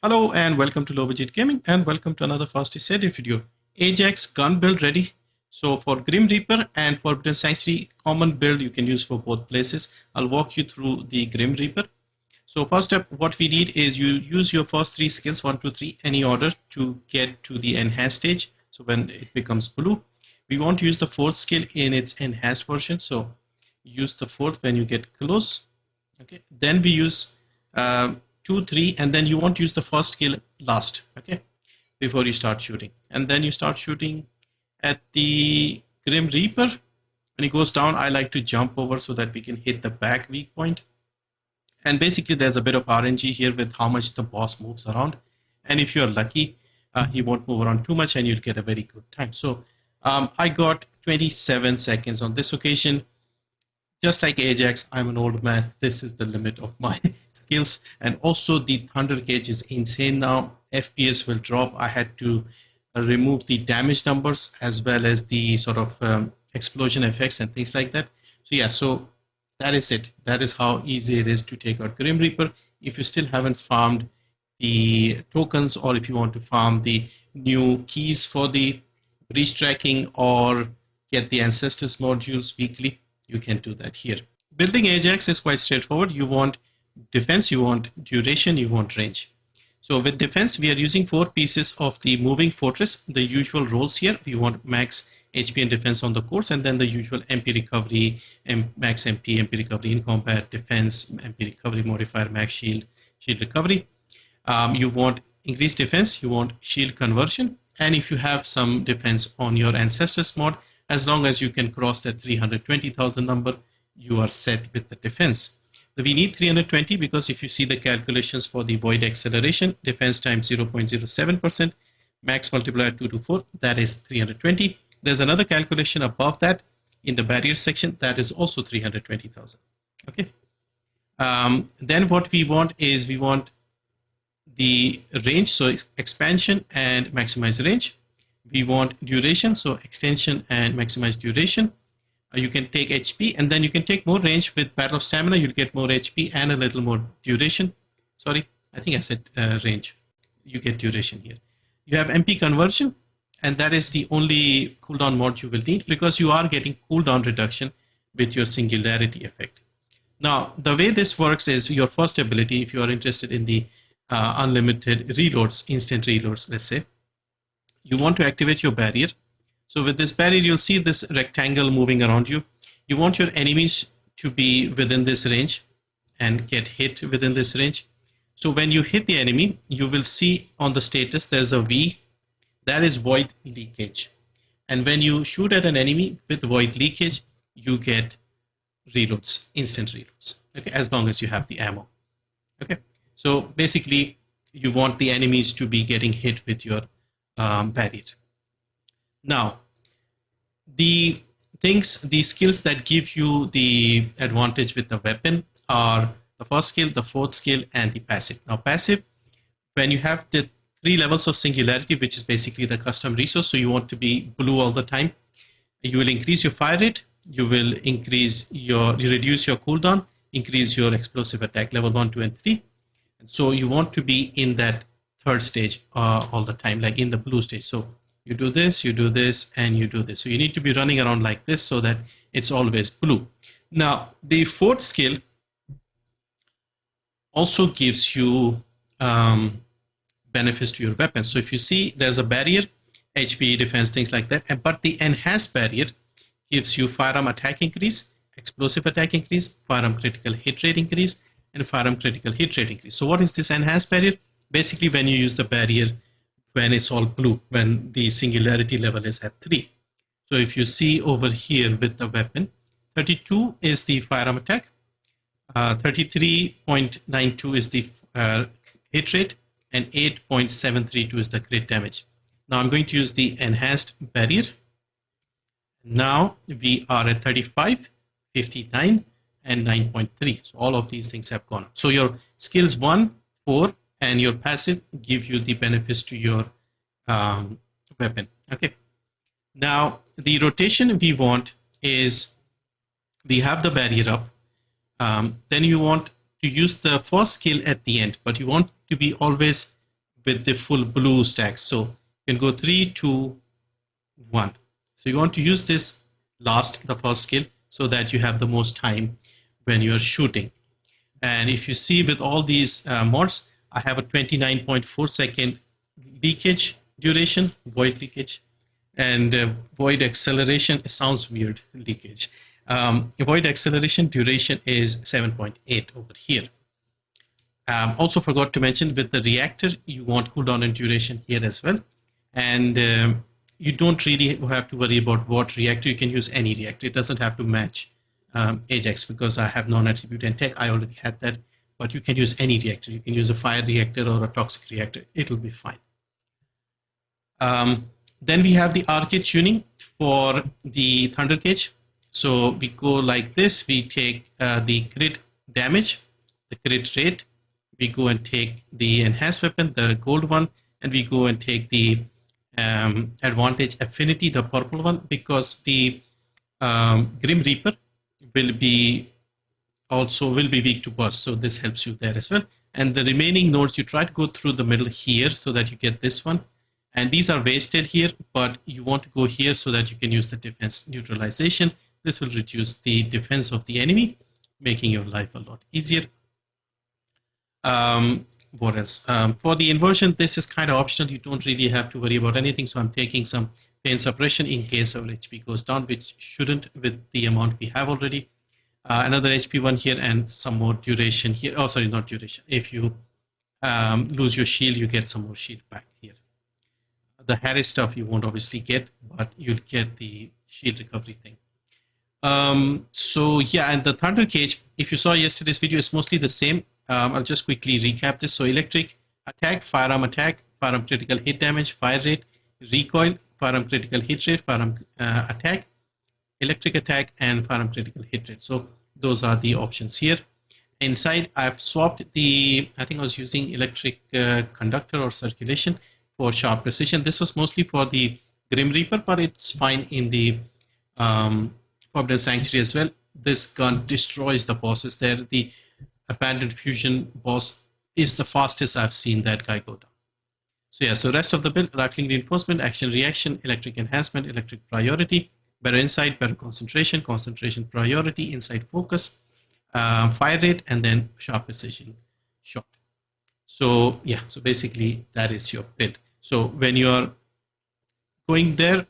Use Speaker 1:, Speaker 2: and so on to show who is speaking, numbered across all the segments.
Speaker 1: Hello and welcome to Low Budget Gaming and welcome to another Fast Edit video. AJAX gun build ready. So for Grim Reaper and Forbidden Sanctuary, common build you can use for both places. I'll walk you through the Grim Reaper. So first up, what we need is you use your first three skills, 1, 2, 3, any order to get to the enhanced stage. So when it becomes blue, we want to use the fourth skill in its enhanced version. So use the fourth when you get close. Okay. Then we use 2, 3, and then you want to use the first skill last, okay, before you start shooting. And then you start shooting at the Grim Reaper. When he goes down, I like to jump over so that we can hit the back weak point. And basically there's a bit of RNG here with how much the boss moves around. And if you're lucky, he won't move around too much and you'll get a very good time. So I got 27 seconds on this occasion. Just like AJAX, I'm an old man. This is the limit of my skills. And also the thunder gauge is insane now. FPS will drop. I had to remove the damage numbers as well as the sort of explosion effects and things like that. So yeah, so that is it. That is how easy it is to take out Grim Reaper. If you still haven't farmed the tokens, or if you want to farm the new keys for the breach tracking or get the Ancestors modules weekly, you can do that here. Building AJAX is quite straightforward. You want defense, you want duration, you want range. So with defense, we are using 4 pieces of the moving fortress. The usual roles here, we want max HP and defense on the course, and then the usual MP recovery, max MP recovery in combat, defense, MP recovery modifier, max shield, shield recovery. You want increased defense, you want shield conversion, and if you have some defense on your Ancestors mod, as long as you can cross that 320,000 number, you are set with the defense. We need 320 because if you see the calculations for the void acceleration, defense times 0.07%, max multiplier 224, that is 320. There's another calculation above that in the barrier section, that is also 320,000. Okay. Then what we want is we want the range, so expansion and maximize range. We want duration, so extension and maximize duration. You can take HP and then you can take more range with Battle of Stamina. You'll get more HP and a little more duration. Sorry, I think I said range. You get duration here. You have MP conversion, and that is the only cooldown mod you will need because you are getting cooldown reduction with your singularity effect. Now, the way this works is your first ability, if you are interested in the unlimited reloads, instant reloads, let's say, you want to activate your barrier. So with this barrier, you'll see this rectangle moving around you. You want your enemies to be within this range and get hit within this range. So when you hit the enemy, you will see on the status, there's a V, that is void leakage. And when you shoot at an enemy with void leakage, you get reloads, instant reloads, okay, as long as you have the ammo. Okay, so basically you want the enemies to be getting hit with your barrier. Now, the skills that give you the advantage with the weapon are the first skill, the fourth skill, and the passive. Now, passive, when you have the 3 levels of singularity, which is basically the custom resource, so you want to be blue all the time, you will increase your fire rate, you will reduce your cooldown, increase your explosive attack level 1, 2, and 3. And so you want to be in that 3rd stage all the time, like in the blue stage. So you do this, and you do this. So you need to be running around like this so that it's always blue. Now, the 4th skill also gives you benefits to your weapons. So if you see, there's a barrier, HP, defense, things like that. But the enhanced barrier gives you firearm attack increase, explosive attack increase, firearm critical hit rate increase, and firearm critical hit rate increase. So what is this enhanced barrier? Basically, when you use the barrier, when it's all blue, when the singularity level is at 3. So if you see over here with the weapon, 32 is the firearm attack, 33.92 is the hit rate, and 8.732 is the crit damage. Now I'm going to use the enhanced barrier. Now we are at 35, 59, and 9.3. So all of these things have gone up. So your skills 1, 4, and your passive give you the benefits to your weapon. Okay. Now the rotation we want is, we have the barrier up. Then you want to use the first skill at the end, but you want to be always with the full blue stack. So you can go 3, 2, 1. So you want to use this last, the first skill, so that you have the most time when you're shooting. And if you see with all these mods, I have a 29.4 second leakage duration, void leakage, and void acceleration. It sounds weird, leakage. Void acceleration duration is 7.8 over here. Also forgot to mention, with the reactor, you want cooldown and duration here as well. And you don't really have to worry about what reactor. You can use any reactor. It doesn't have to match AJAX, because I have non-attribute and tech. I already had that. But you can use any reactor. You can use a fire reactor or a toxic reactor. It will be fine. Then we have the Arche Tuning for the Thunder Cage. So we go like this. We take the crit damage, the crit rate. We go and take the enhanced weapon, the gold one, and we go and take the advantage affinity, the purple one, because the Grim Reaper will be weak to burst. So this helps you there as well. And the remaining nodes, you try to go through the middle here so that you get this one. And these are wasted here, but you want to go here so that you can use the defense neutralization. This will reduce the defense of the enemy, making your life a lot easier. What else? For the inversion, this is kind of optional. You don't really have to worry about anything. So I'm taking some pain suppression in case our HP goes down, which shouldn't with the amount we have already. Another HP one here and some more duration here. Oh, sorry, not duration. If you lose your shield, you get some more shield back here. The Harris stuff you won't obviously get, but you'll get the shield recovery thing. So yeah, and the Thunder Cage, if you saw yesterday's video, is mostly the same. I'll just quickly recap this. So electric attack, firearm critical hit damage, fire rate, recoil, firearm critical hit rate, firearm attack, electric attack, and firearm critical hit rate. So those are the options here. Inside, I've swapped the, I think I was using electric conductor or circulation for sharp precision. This was mostly for the Grim Reaper, but it's fine in the Forbidden Sanctuary as well. This gun destroys the bosses there. The Abandoned Fusion boss is the fastest I've seen that guy go down. So yeah, so rest of the build: rifling reinforcement, action reaction, electric enhancement, electric priority, better insight, better concentration, concentration priority, insight focus, fire rate, and then sharp precision shot. So yeah, so basically that is your build. So when you're going there,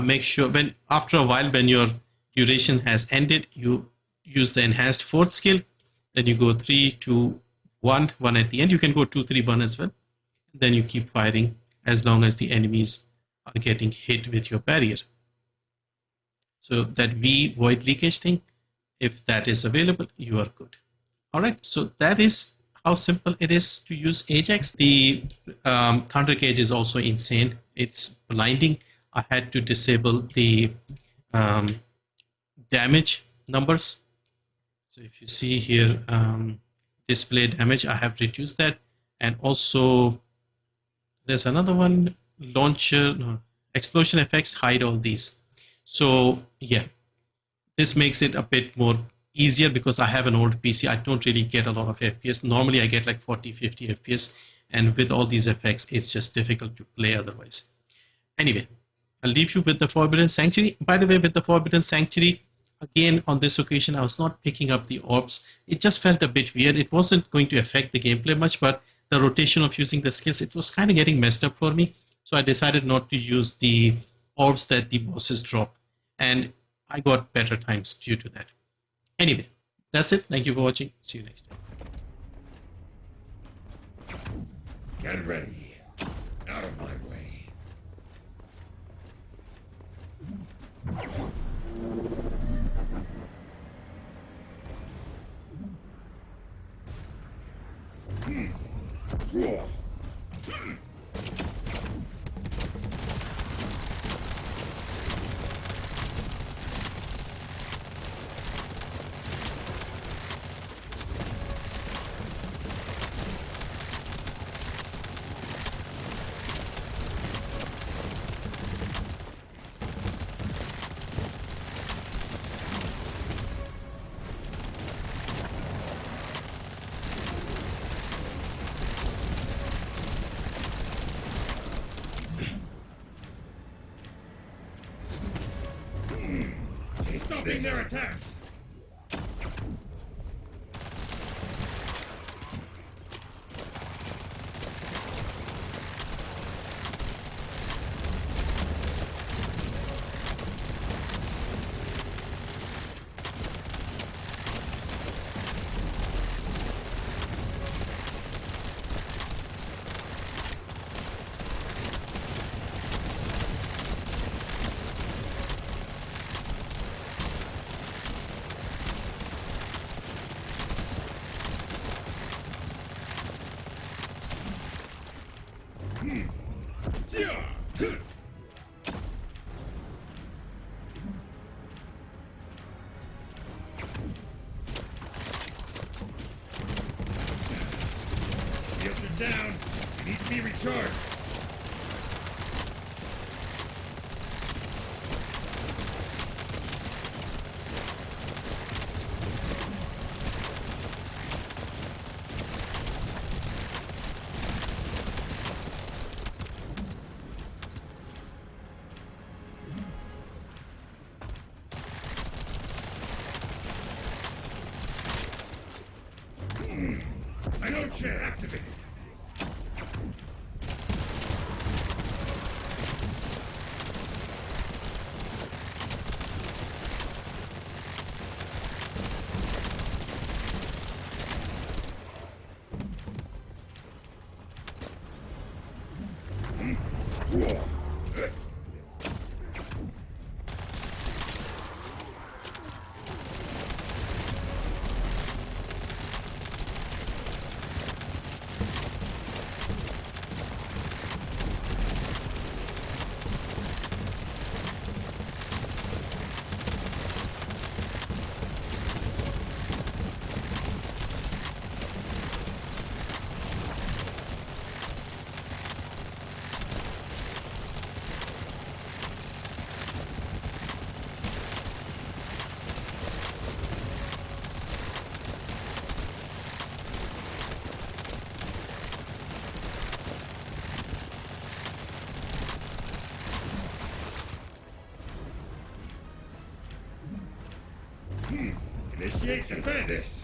Speaker 1: make sure after a while, when your duration has ended, you use the enhanced fourth skill. Then you go 3, 2, 1 at the end. You can go 2, 3, 1 as well. Then you keep firing as long as the enemies are getting hit with your barrier. So that V void leakage thing, if that is available, you are good. All right, so that is how simple it is to use AJAX. The Thunder Cage is also insane. It's blinding. I had to disable the damage numbers. So if you see here, display damage, I have reduced that. And also there's another one, explosion effects, hide all these. So yeah, this makes it a bit more easier because I have an old PC. I don't really get a lot of FPS. Normally I get like 40, 50 FPS. And with all these effects, it's just difficult to play otherwise. Anyway, I'll leave you with the Forbidden Sanctuary. By the way, with the Forbidden Sanctuary, again, on this occasion, I was not picking up the orbs. It just felt a bit weird. It wasn't going to affect the gameplay much, but the rotation of using the skills, it was kind of getting messed up for me. So I decided not to use the orbs that the bosses drop. And I got better times due to that. Anyway, that's it. Thank you for watching. See you next time.
Speaker 2: Get ready. Out of my way. Repelling their attacks! Shields are down. They need to be recharged. I know chair activated. Initiate defenders.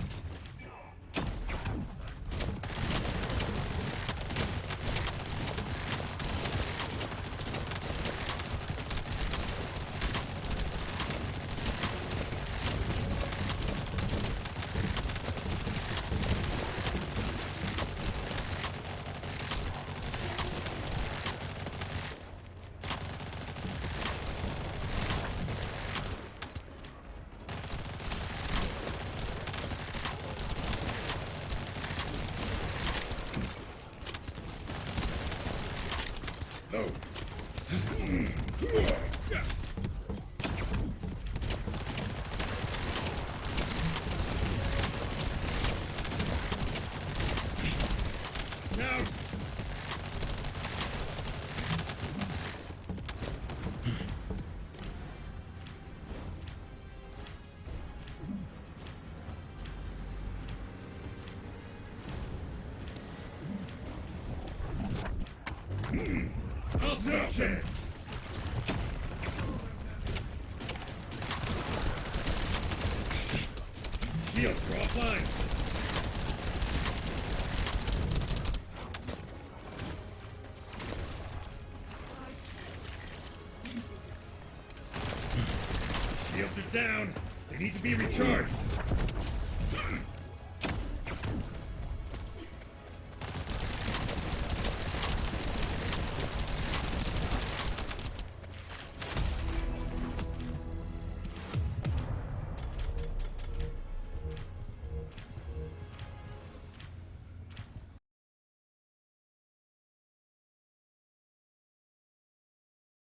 Speaker 2: No. Down. Obstruction! Shields are offline. Shields are down. They need to be recharged.